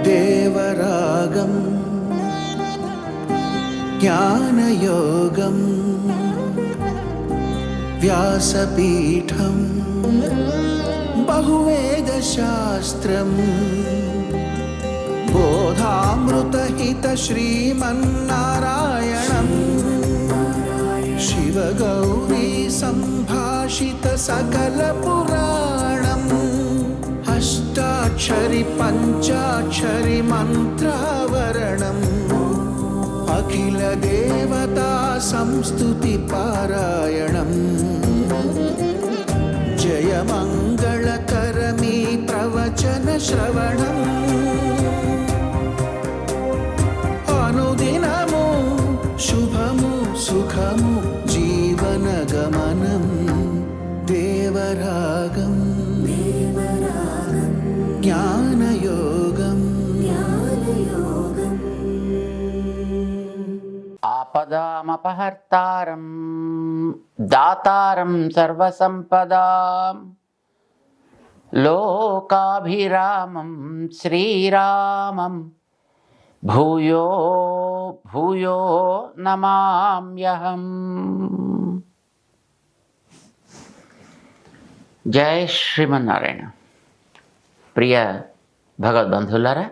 దేవరాగం జ్ఞానయోగం వ్యాసపీఠం బహువేదశాస్త్రం బోధామృతహిత శ్రీమన్నారాయణం శివగౌరీ సంభాషిత సకల పురాణం అష్టాక్షరి పంచాక్షరి మంత్రావరణం అఖిల దేవతా సంస్తుతి పారాయణం జయ మంగళకరమీ ప్రవచన శ్రవణం అనుదినము శుభము సుఖము జీవన గమనం దేవరాగం జ్ఞానయోగం ఆపదామపహర్తారం దాతారం సర్వసంపదాం లోకాభిరామం శ్రీరామం భూయో భూయో నమామ్యహం. జై శ్రీమన్నారాయణ. ప్రియ భగవద్బంధువులారా,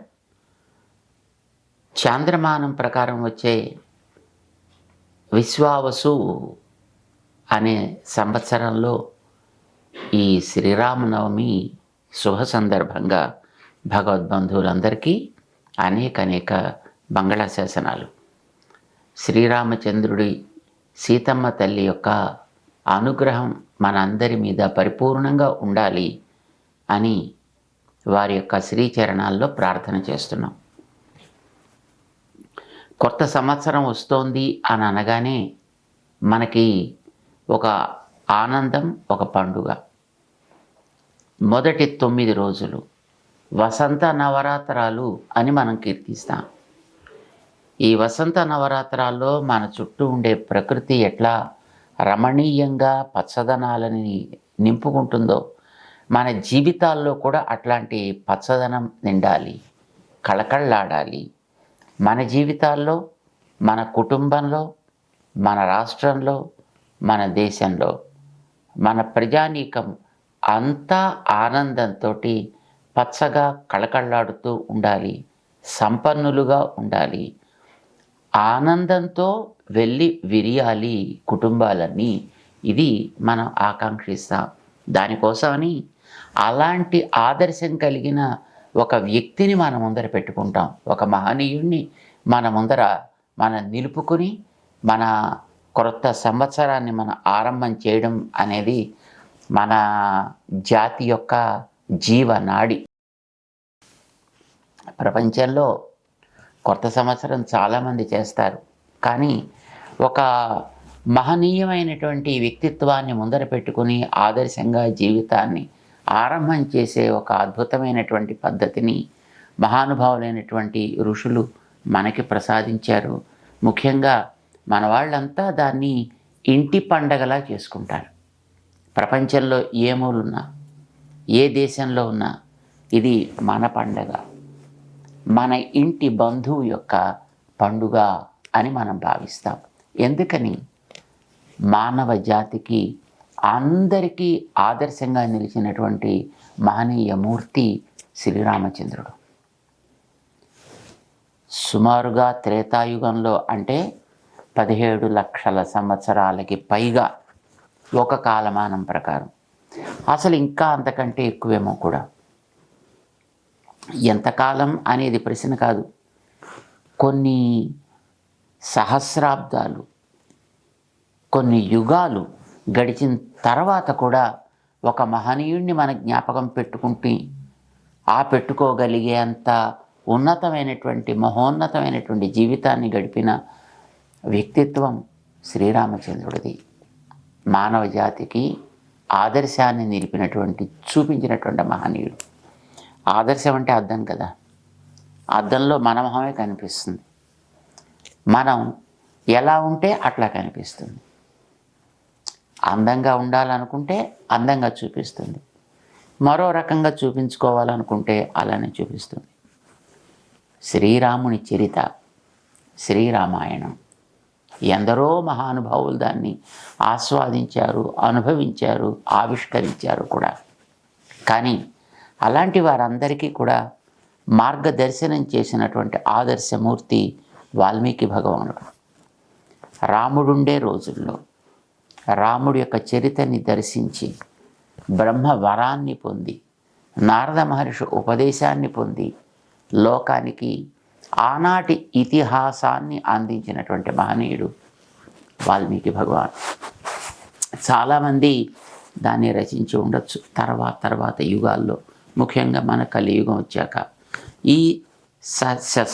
చాంద్రమానం ప్రకారం వచ్చే విశ్వావసు అనే సంవత్సరంలో ఈ శ్రీరామనవమి శుభ సందర్భంగా భగవద్బంధువులందరికీ అనేక మంగళాశాసనాలు. శ్రీరామచంద్రుడి సీతమ్మ తల్లి యొక్క అనుగ్రహం మనందరి మీద పరిపూర్ణంగా ఉండాలి అని వారి యొక్క శ్రీచరణాల్లో ప్రార్థన చేస్తున్నాం. కొత్త సంవత్సరం వస్తోంది అని అనగానే మనకి ఒక ఆనందం, ఒక పండుగ. మొదటి 9 రోజులు వసంత నవరాత్రాలు అని మనం కీర్తిస్తాం. ఈ వసంత నవరాత్రాల్లో మన చుట్టూ ఉండే ప్రకృతి ఎట్లా రమణీయంగా పచ్చదనాలని నింపుకుంటుందో మన జీవితాల్లో కూడా అట్లాంటి పచ్చదనం నిండాలి, కళకళలాడాలి. మన జీవితాల్లో, మన కుటుంబంలో, మన రాష్ట్రంలో, మన దేశంలో, మన ప్రజానీకం అంతా ఆనందంతో పచ్చగా కళకళలాడుతూ ఉండాలి, సంపన్నులుగా ఉండాలి. ఆనందంతో వెళ్ళి విరియాలి కుటుంబాలన్నీ. ఇది మనం ఆకాంక్షిస్తాం. దానికోసమని అలాంటి ఆదర్శం కలిగిన ఒక వ్యక్తిని మన ముందర పెట్టుకుంటాం. ఒక మహనీయుణ్ణి మన ముందర మనం నిలుపుకొని మన కొత్త సంవత్సరాన్ని మనం ఆరంభం చేయడం అనేది మన జాతి యొక్క జీవనాడి. ప్రపంచంలో కొత్త సంవత్సరం చాలామంది చేస్తారు, కానీ ఒక మహనీయమైనటువంటి వ్యక్తిత్వాన్ని ముందర పెట్టుకుని ఆదర్శంగా జీవితాన్ని ఆరంభం చేసే ఒక అద్భుతమైనటువంటి పద్ధతిని మహానుభావులైనటువంటి ఋషులు మనకి ప్రసాదించారు. ముఖ్యంగా మన వాళ్ళంతా దాన్ని ఇంటి పండగలా చేసుకుంటారు. ప్రపంచంలో ఏ మూలున్నా, ఏ దేశంలో ఉన్నా ఇది మన పండగ, మన ఇంటి బంధువు యొక్క పండుగ అని మనం భావిస్తాం. ఎందుకని? మానవ జాతికి అందరికీ ఆదర్శంగా నిలిచినటువంటి మహనీయ మూర్తి శ్రీరామచంద్రుడు. సుమారుగా త్రేతాయుగంలో, అంటే 17 లక్షల సంవత్సరాలకి పైగా ఒక కాలమానం ప్రకారం, అసలు ఇంకా అంతకంటే ఎక్కువేమో కూడా. ఎంతకాలం అనేది ప్రశ్న కాదు. కొన్ని సహస్రాబ్దాలు, కొన్ని యుగాలు గడిచిన తర్వాత కూడా ఒక మహనీయుణ్ణి మన జ్ఞాపకం పెట్టుకోగలిగే అంత ఉన్నతమైనటువంటి మహోన్నతమైనటువంటి జీవితాన్ని గడిపిన వ్యక్తిత్వం శ్రీరామచంద్రుడిది. మానవ జాతికి ఆదర్శాన్ని చూపించినటువంటి మహనీయుడు. ఆదర్శం అంటే అద్దం కదా, అద్దంలో మన మొహమే కనిపిస్తుంది. మనం ఎలా ఉంటే అట్లా కనిపిస్తుంది. అందంగా ఉండాలనుకుంటే అందంగా చూపిస్తుంది, మరో రకంగా చూపించుకోవాలనుకుంటే అలానే చూపిస్తుంది. శ్రీరాముని చరిత, శ్రీరామాయణం, ఎందరో మహానుభావులు దాన్ని ఆస్వాదించారు, అనుభవించారు, ఆవిష్కరించారు కూడా. కానీ అలాంటి వారందరికీ కూడా మార్గదర్శనం చేసినటువంటి ఆదర్శమూర్తి వాల్మీకి భగవానుడు. రాముడుండే రోజుల్లో రాముడి యొక్క చరిత్రని దర్శించి బ్రహ్మ వరాన్ని పొంది, నారద మహర్షి ఉపదేశాన్ని పొంది లోకానికి ఆనాటి ఇతిహాసాన్ని అందించినటువంటి మహనీయుడు వాల్మీకి భగవాన్. చాలామంది దాన్ని రచించి ఉండొచ్చు తర్వాత యుగాల్లో, ముఖ్యంగా మన కలియుగం వచ్చాక ఈ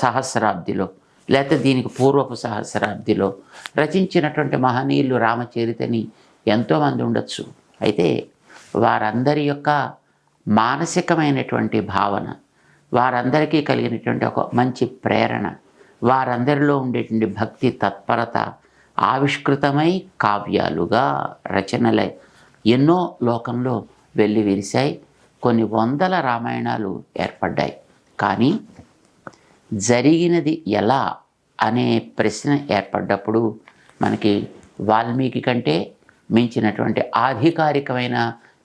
సహస్రాబ్దిలో లేకపోతే దీనికి పూర్వపు సహస్రాబ్దిలో రచించినటువంటి మహనీయులు రామచరితని ఎంతోమంది ఉండొచ్చు. అయితే వారందరి యొక్క మానసికమైనటువంటి భావన, వారందరికీ కలిగినటువంటి ఒక మంచి ప్రేరణ, వారందరిలో ఉండేటువంటి భక్తి తత్పరత ఆవిష్కృతమై కావ్యాలుగా, రచనలై ఎన్నో లోకంలో వెళ్ళి విరిశాయి. కొన్ని వందల రామాయణాలు ఏర్పడ్డాయి. కానీ జరిగినది ఎలా అనే ప్రశ్న ఏర్పడ్డప్పుడు మనకి వాల్మీకి కంటే మించినటువంటి ఆధికారికమైన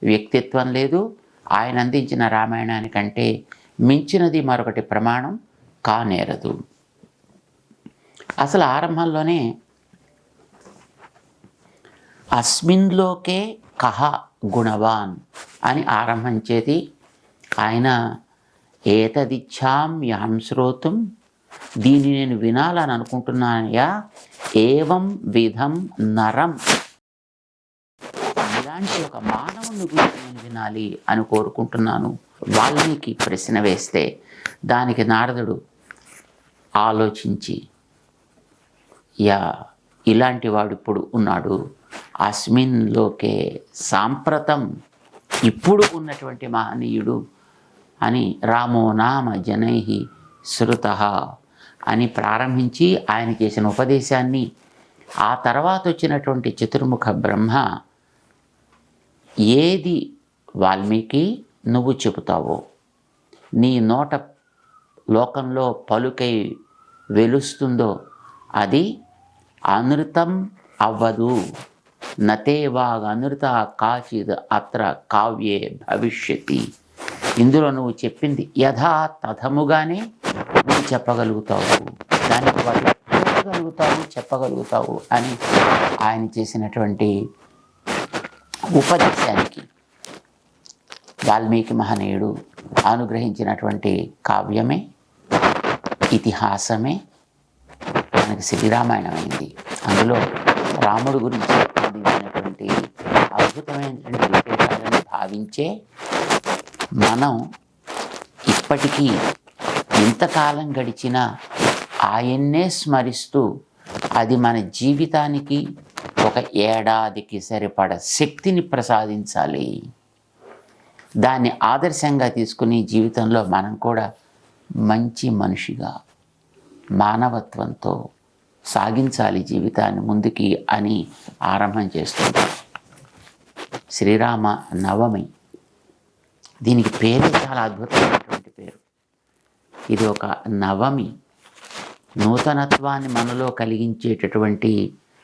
వ్యక్తిత్వం లేదు. ఆయన అందించిన రామాయణానికంటే మించినది మరొకటి ప్రమాణం కానేరదు. అసలు ఆరంభంలోనే అస్మిన్లోకే కహ గుణవాన్ అని ఆరంభించేది ఆయన. ఏతదిచ్ఛామ్యహం శ్రోతుం, దీన్ని నేను వినాలని అనుకుంటున్నానయా, ఏవం విధం నరం, ఇలాంటి ఒక మానవుని గురించి నేను వినాలి అని కోరుకుంటున్నాను. వాల్మీకి ప్రశ్న వేస్తే దానికి నారదుడు ఆలోచించి, ఇలాంటి వాడు ఇప్పుడు ఉన్నాడు, అస్మిన్లోకే సాంప్రతం, ఇప్పుడు ఉన్నటువంటి మహనీయుడు అని రామో నామ జనై శృతః అని ప్రారంభించి ఆయన చేసిన ఉపదేశాన్ని, ఆ తర్వాత వచ్చినటువంటి చతుర్ముఖ బ్రహ్మ ఏది వాల్మీకి నువ్వు చెబుతావో, నీ నోట లోకంలో పలుకై వెలుస్తుందో అది అనృతం అవ్వదు. నతే వాగనృత కాచిద్ అత్ర కావ్యే భవిష్యతి. ఇందులో నువ్వు చెప్పింది యథా తథముగానే నువ్వు చెప్పగలుగుతావు, దానికి వాళ్ళు చెప్పగలుగుతావు అని ఆయన చేసినటువంటి ఉపదేశానికి వాల్మీకి మహనీయుడు అనుగ్రహించినటువంటి కావ్యమే, ఇతిహాసమే మనకి శ్రీరామాయణమైంది. అందులో రాముడు గురించి అందించినటువంటి అద్భుతమైనటువంటి విశేషాలను భావించే మనం ఇప్పటికీ ఇంతకాలం గడిచినా ఆయన్నే స్మరిస్తూ అది మన జీవితానికి ఒక ఏడాదికి సరిపడ శక్తిని ప్రసాదించాలి. దాన్ని ఆదర్శంగా తీసుకుని జీవితంలో మనం కూడా మంచి మనిషిగా మానవత్వంతో సాగించాలి జీవితాన్ని ముందుకి అని ఆరంభం చేస్తుంది. శ్రీరామ నవమి, దీనికి పేరే చాలా అద్భుతమైనటువంటి పేరు. ఇది ఒక నవమి, నూతనత్వాన్ని మనలో కలిగించేటటువంటి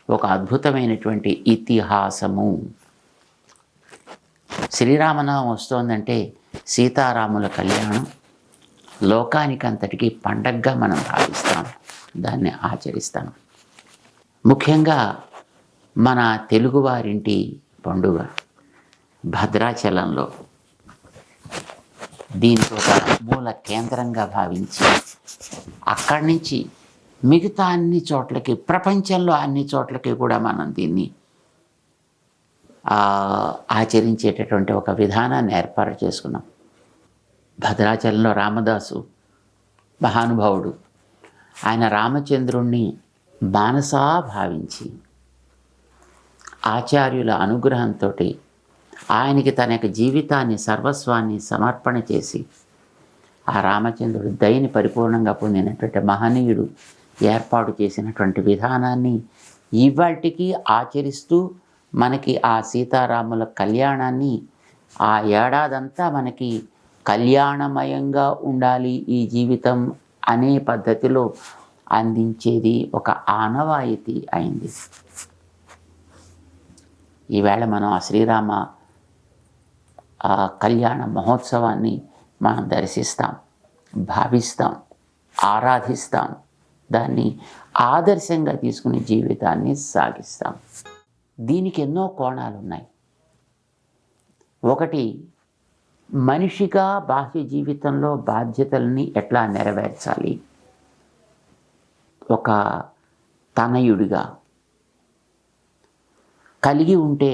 ఒక అద్భుతమైనటువంటి ఇతిహాసము. శ్రీరామనవమి వస్తోందంటే సీతారాముల కళ్యాణం లోకానికంతటికీ పండగగా మనం భావిస్తాం, దాన్ని ఆచరిస్తాం. ముఖ్యంగా మన తెలుగువారింటి పండుగ భద్రాచలంలో దీనికి ఒక మూల కేంద్రంగా భావించి అక్కడి నుంచి మిగతా అన్ని చోట్లకి, ప్రపంచంలో అన్ని చోట్లకి కూడా మనం దీన్ని ఆచరించేటటువంటి ఒక విధానాన్ని ఏర్పాటు చేసుకున్నాం. భద్రాచలంలో రామదాసు మహానుభావుడు, ఆయన రామచంద్రుణ్ణి మానసా భావించి ఆచార్యుల అనుగ్రహంతో ఆయనకి తన యొక్క జీవితాన్ని, సర్వస్వాన్ని సమర్పణ చేసి ఆ రామచంద్రుడు దయని పరిపూర్ణంగా పొందినటువంటి మహనీయుడు ఏర్పాటు చేసినటువంటి విధానాన్ని ఇవాటికి ఆచరిస్తూ మనకి ఆ సీతారాముల కళ్యాణాన్ని ఆ ఏడాదంతా మనకి కళ్యాణమయంగా ఉండాలి ఈ జీవితం అనే పద్ధతిలో అందించేది ఒక ఆనవాయితీ అయింది. ఈవేళ మనం ఆ శ్రీరామ కళ్యాణ మహోత్సవాన్ని మనం దర్శిస్తాం, భావిస్తాం, ఆరాధిస్తాం, దాన్ని ఆదర్శంగా తీసుకుని జీవితాన్ని సాగిస్తాం. దీనికి ఎన్నో కోణాలు ఉన్నాయి. ఒకటి, మనిషిగా బాహ్య జీవితంలో బాధ్యతల్ని ఎట్లా నెరవేర్చాలి, ఒక తనయుడిగా కలిగి ఉంటే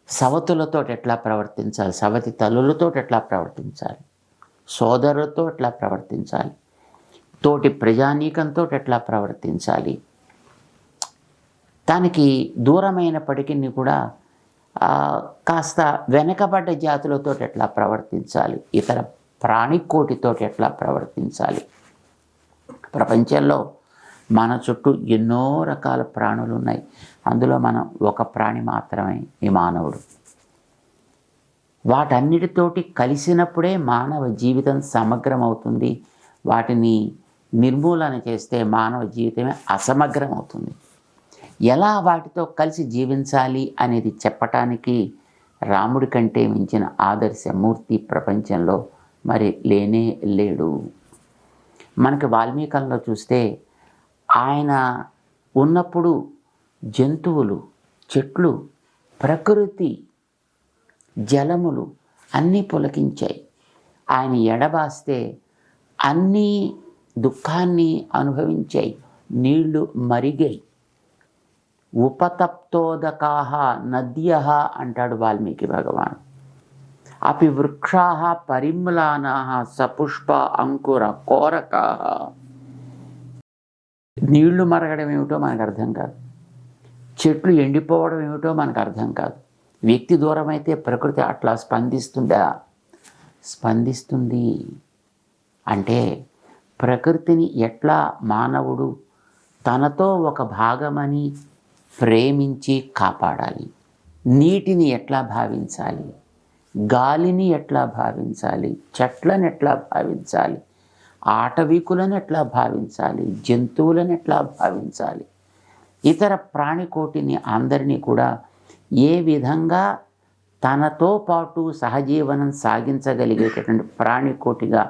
సవతులతో ఎట్లా ప్రవర్తించాలి, సవతి తల్లులతో ఎట్లా ప్రవర్తించాలి, సోదరులతో ఎట్లా ప్రవర్తించాలి, తోటి ప్రజానీకంతో ఎట్లా ప్రవర్తించాలి, దానికి దూరమైనప్పటికీ కూడా కాస్త వెనకబడ్డ జాతులతో ఎట్లా ప్రవర్తించాలి, ఇతర ప్రాణికోటితో ఎట్లా ప్రవర్తించాలి. ప్రపంచంలో మన చుట్టూ ఎన్నో రకాల ప్రాణులు ఉన్నాయి. అందులో మనం ఒక ప్రాణి మాత్రమే ఈ మానవుడు. వాటన్నిటితోటి కలిసినప్పుడే మానవ జీవితం సమగ్రమవుతుంది. వాటిని నిర్మూలన చేస్తే మానవ జీవితమే అసమగ్రమవుతుంది. ఎలా వాటితో కలిసి జీవించాలి అనేది చెప్పటానికి రాముడి కంటే మించిన ఆదర్శమూర్తి ప్రపంచంలో మరి లేనే లేడు. మనకి వాల్మీకంలో చూస్తే ఆయన ఉన్నప్పుడు జంతువులు, చెట్లు, ప్రకృతి, జలములు అన్నీ పులకించాయి. ఆయన ఎడబాస్తే అన్నీ దుఃఖాన్ని అనుభవించాయి. నీళ్లు మరిగాయి. ఉపతప్తోదకాహ నద్యః అంటాడు వాల్మీకి భగవాన్. అపి వృక్షాః పరిమ్లానాః సపుష్ప అంకుర కోరకాః. నీళ్లు మరగడం ఏమిటో మనకు అర్థం కాదు, చెట్లు ఎండిపోవడం ఏమిటో మనకు అర్థం కాదు. వ్యక్తి దూరమైతే ప్రకృతి అట్లా స్పందిస్తుందా? స్పందిస్తుంది. అంటే ప్రకృతిని ఎట్లా మానవుడు తనతో ఒక భాగమని ప్రేమించి కాపాడాలి, నీటిని ఎట్లా భావించాలి, గాలిని ఎట్లా భావించాలి, చెట్లను ఎట్లా భావించాలి, ఆటవీకులను ఎట్లా భావించాలి, జంతువులను ఎట్లా భావించాలి, ఇతర ప్రాణికోటిని అందరినీ కూడా ఏ విధంగా తనతో పాటు సహజీవనం సాగించగలిగేటటువంటి ప్రాణికోటిగా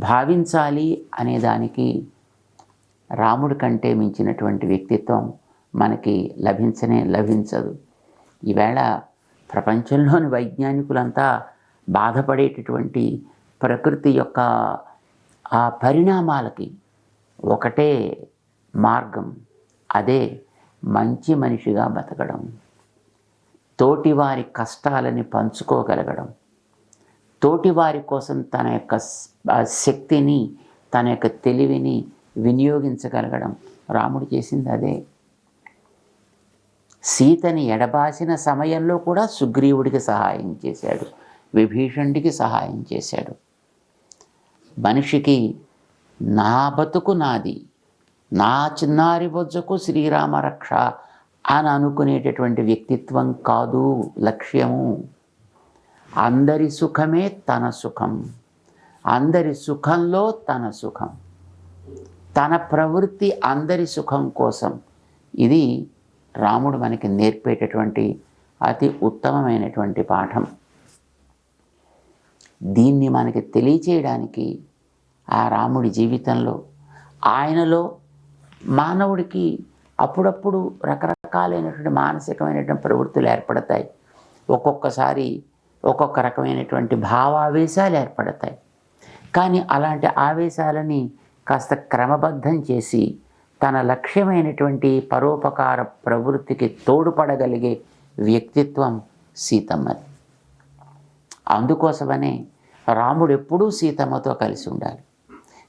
భావించాలి అనేదానికి రాముడి కంటే మించినటువంటి వ్యక్తిత్వం మనకి లభించదు. ఈవేళ ప్రపంచంలోని వైజ్ఞానికులంతా బాధపడేటటువంటి ప్రకృతి యొక్క ఆ పరిణామాలకి ఒకటే మార్గం, అదే మంచి మనిషిగా బతకడం, తోటివారి కష్టాలని పంచుకోగలగడం, తోటివారి కోసం తన యొక్క శక్తిని, తన యొక్క తెలివిని వినియోగించగలగడం. రాముడు చేసింది అదే. సీతని ఎడబాసిన సమయంలో కూడా సుగ్రీవుడికి సహాయం చేశాడు, విభీషణుడికి సహాయం చేశాడు. మనిషికి నా బతుకు నాది, నా చిన్నారి బొజ్జకు శ్రీరామ రక్ష అని అనుకునేటటువంటి వ్యక్తిత్వం కాదు లక్ష్యము. అందరి సుఖమే తన సుఖం, అందరి సుఖంలో తన సుఖం, తన ప్రవృత్తి అందరి సుఖం కోసం. ఇది రాముడు మనకి నేర్పేటటువంటి అతి ఉత్తమమైనటువంటి పాఠం. దీన్ని మనకి తెలియచేయడానికి ఆ రాముడి జీవితంలో, ఆయనలో మానవుడికి అప్పుడప్పుడు రకరకాలైనటువంటి మానసికమైనటువంటి ప్రవృత్తులు ఏర్పడతాయి. ఒక్కొక్కసారి ఒక్కొక్క రకమైనటువంటి భావావేశాలు ఏర్పడతాయి. కానీ అలాంటి ఆవేశాలని కాస్త క్రమబద్ధం చేసి తన లక్ష్యమైనటువంటి పరోపకార ప్రవృత్తికి తోడ్పడగలిగే వ్యక్తిత్వం సీతమ్మది. అందుకోసమనే రాముడు ఎప్పుడూ సీతమ్మతో కలిసి ఉండాలి.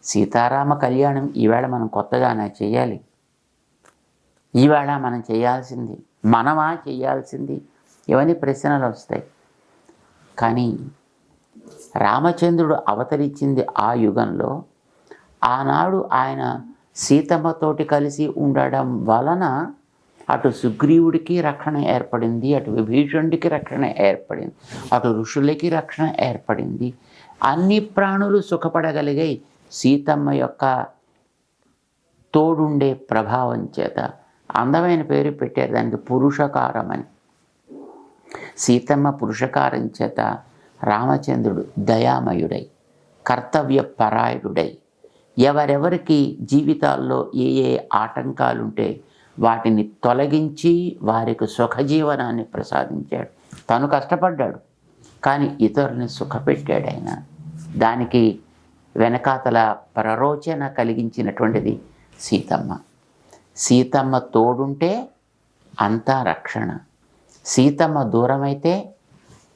సీతారామ కళ్యాణం ఈవేళ మనం కొత్తగానే చేయాలి. ఈవేళ మనం చేయాల్సింది, మనమా చేయాల్సింది, ఇవన్నీ ప్రశ్నలు వస్తాయి. కానీ రామచంద్రుడు అవతరించింది ఆ యుగంలో. ఆనాడు ఆయన సీతమ్మతోటి కలిసి ఉండడం వలన అటు సుగ్రీవుడికి రక్షణ ఏర్పడింది, అటు విభీషణుడికి రక్షణ ఏర్పడింది, అటు ఋషులకి రక్షణ ఏర్పడింది. అన్ని ప్రాణులు సుఖపడగలిగాయి సీతమ్మ యొక్క తోడుండే ప్రభావం చేత. అందమైన పేరు పెట్టారు దానికి పురుషకారం అని. సీతమ్మ పురుషకారం చేత రామచంద్రుడు దయామయుడై కర్తవ్య పరాయణుడై ఎవరెవరికి జీవితాల్లో ఏ ఏ ఆటంకాలుంటే వాటిని తొలగించి వారికి సుఖజీవనాన్ని ప్రసాదించాడు. తను కష్టపడ్డాడు కానీ ఇతరుల్ని సుఖపెట్టాడు ఆయన. దానికి వెనకాతల ప్రరోచన కలిగించినటువంటిది సీతమ్మ. సీతమ్మ తోడుంటే అంతా రక్షణ, సీతమ్మ దూరమైతే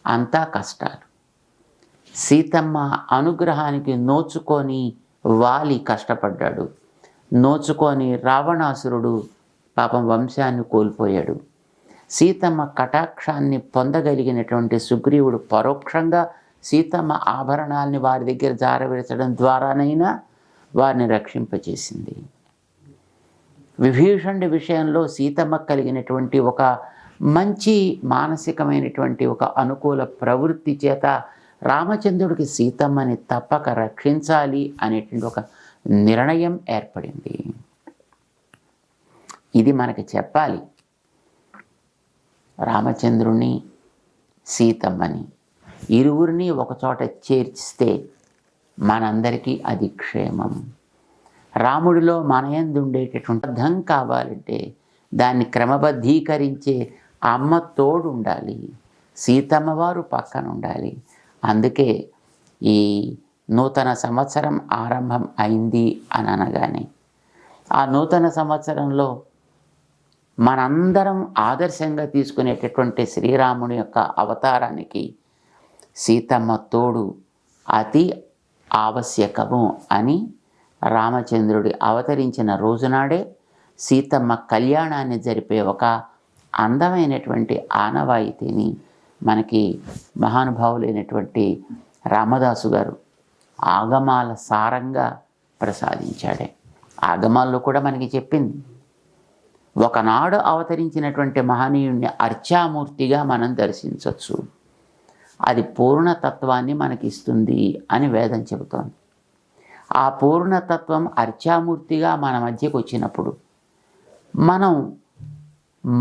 అంతా కష్టాలు. సీతమ్మ అనుగ్రహానికి నోచుకొని వాలి కష్టపడ్డాడు, నోచుకొని రావణాసురుడు పాపం వంశాన్ని కోల్పోయాడు. సీతమ్మ కటాక్షాన్ని పొందగలిగినటువంటి సుగ్రీవుడు పరోక్షంగా సీతమ్మ ఆభరణాలని వారి దగ్గర జారవిడచడం ద్వారానైనా వారిని రక్షింపచేసింది. విభీషణుడి విషయంలో సీతమ్మ కలిగినటువంటి ఒక మంచి మానసికమైనటువంటి ఒక అనుకూల ప్రవృత్తి చేత రామచంద్రుడికి సీతమ్మని తప్పక రక్షించాలి అనేటువంటి ఒక నిర్ణయం ఏర్పడింది. ఇది మనకి చెప్పాలి. రామచంద్రుని సీతమ్మని ఇరువురిని ఒకచోట చేర్చిస్తే మనందరికీ అది క్షేమం. రాముడిలో మన యందు ఉండేటటువంటి అర్థం కావాలంటే దాన్ని క్రమబద్ధీకరించే అమ్మ తోడు ఉండాలి, సీతమ్మ వారు పక్కన ఉండాలి. అందుకే ఈ నూతన సంవత్సరం ఆరంభం అయింది అని అనగానే ఆ నూతన సంవత్సరంలో మనందరం ఆదర్శంగా తీసుకునేటటువంటి శ్రీరాముని యొక్క అవతారానికి సీతమ్మ తోడు అతి ఆవశ్యకము అని రామచంద్రుడి అవతరించిన రోజునాడే సీతమ్మ కళ్యాణాన్ని జరిపే ఒక అందమైనటువంటి ఆనవాయితీని మనకి మహానుభావులైనటువంటి రామదాసు గారు ఆగమాల సారంగా ప్రసాదించాడే. ఆగమాల్లో కూడా మనకి చెప్పింది, ఒకనాడు అవతరించినటువంటి మహనీయుణ్ణి అర్చామూర్తిగా మనం దర్శించవచ్చు, అది పూర్ణతత్వాన్ని మనకి ఇస్తుంది అని వేదం చెబుతోంది. ఆ పూర్ణతత్వం అర్చామూర్తిగా మన మధ్యకు వచ్చినప్పుడు మనం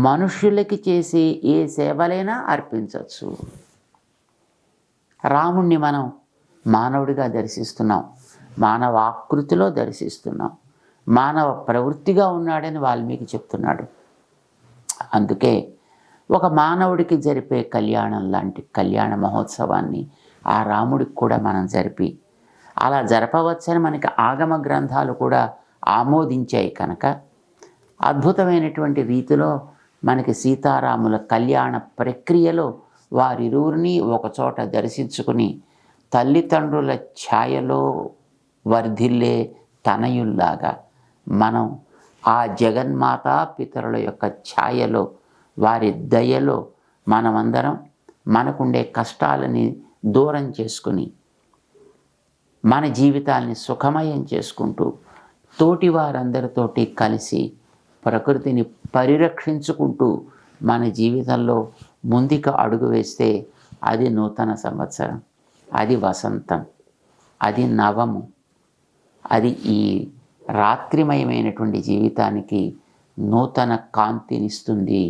మనుష్యులకి చేసే ఏ సేవలైనా అర్పించవచ్చు. రాముణ్ణి మనం మానవుడిగా దర్శిస్తున్నాం, మానవ ఆకృతిలో దర్శిస్తున్నాం, మానవ ప్రవృత్తిగా ఉన్నాడని వాల్మీకి చెప్తున్నాడు. అందుకే ఒక మానవుడికి జరిపే కళ్యాణం లాంటి కళ్యాణ మహోత్సవాన్ని ఆ రాముడికి కూడా మనం జరిపి అలా జరపవచ్చని మనకి ఆగమ గ్రంథాలు కూడా ఆమోదించాయి కనుక అద్భుతమైనటువంటి రీతిలో మనకి సీతారాముల కళ్యాణ ప్రక్రియలో వారిరువురిని ఒకచోట దర్శించుకుని తల్లిదండ్రుల ఛాయలో వర్ధిల్లే తనయుల్లాగా మనం ఆ జగన్మాతా పితరుల యొక్క ఛాయలో వారి దయలో మనమందరం మనకుండే కష్టాలని దూరం చేసుకుని మన జీవితాల్ని సుఖమయం చేసుకుంటూ తోటి వారందరితోటి కలిసి ప్రకృతిని పరిరక్షించుకుంటూ మన జీవితంలో ముందుకు అడుగు వేస్తే అది నూతన సంవత్సరం, అది వసంతం, అది నవము, అది ఈ రాత్రిమయమైనటువంటి జీవితానికి నూతన కాంతినిస్తుంది,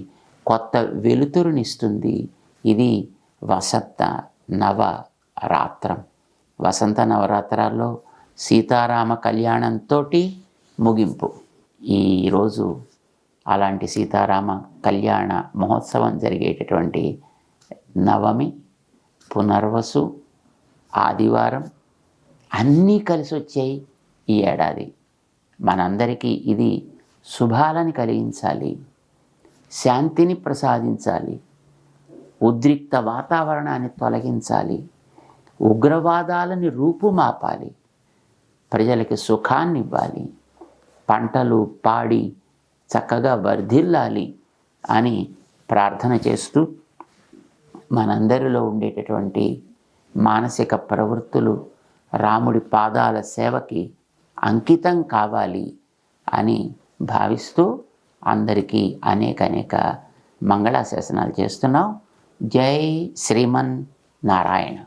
కొత్త వెలుతురునిస్తుంది. ఇది వసంత నవరాత్రం. వసంత నవరాత్రాల్లో సీతారామ కళ్యాణంతో ముగింపు. ఈరోజు అలాంటి సీతారామ కళ్యాణ మహోత్సవం జరిగేటటువంటి నవమి, పునర్వసు, ఆదివారం అన్నీ కలిసి వచ్చాయి ఈ ఏడాది. మనందరికీ ఇది శుభాలని కలిగించాలి, శాంతిని ప్రసాదించాలి, ఉద్రిక్త వాతావరణాన్ని తొలగించాలి, ఉగ్రవాదాలని రూపుమాపాలి, ప్రజలకి సుఖాన్ని ఇవ్వాలి, పంటలు పాడి చక్కగా వర్ధిల్లాలి అని ప్రార్థన చేస్తూ మనందరిలో ఉండేటటువంటి మానసిక ప్రవృత్తులు రాముడి పాదాల సేవకి అంకితం కావాలి అని భావిస్తూ అందరికీ అనేక మంగళాశాసనాలు చేస్తున్నాం. జై శ్రీమన్ నారాయణ.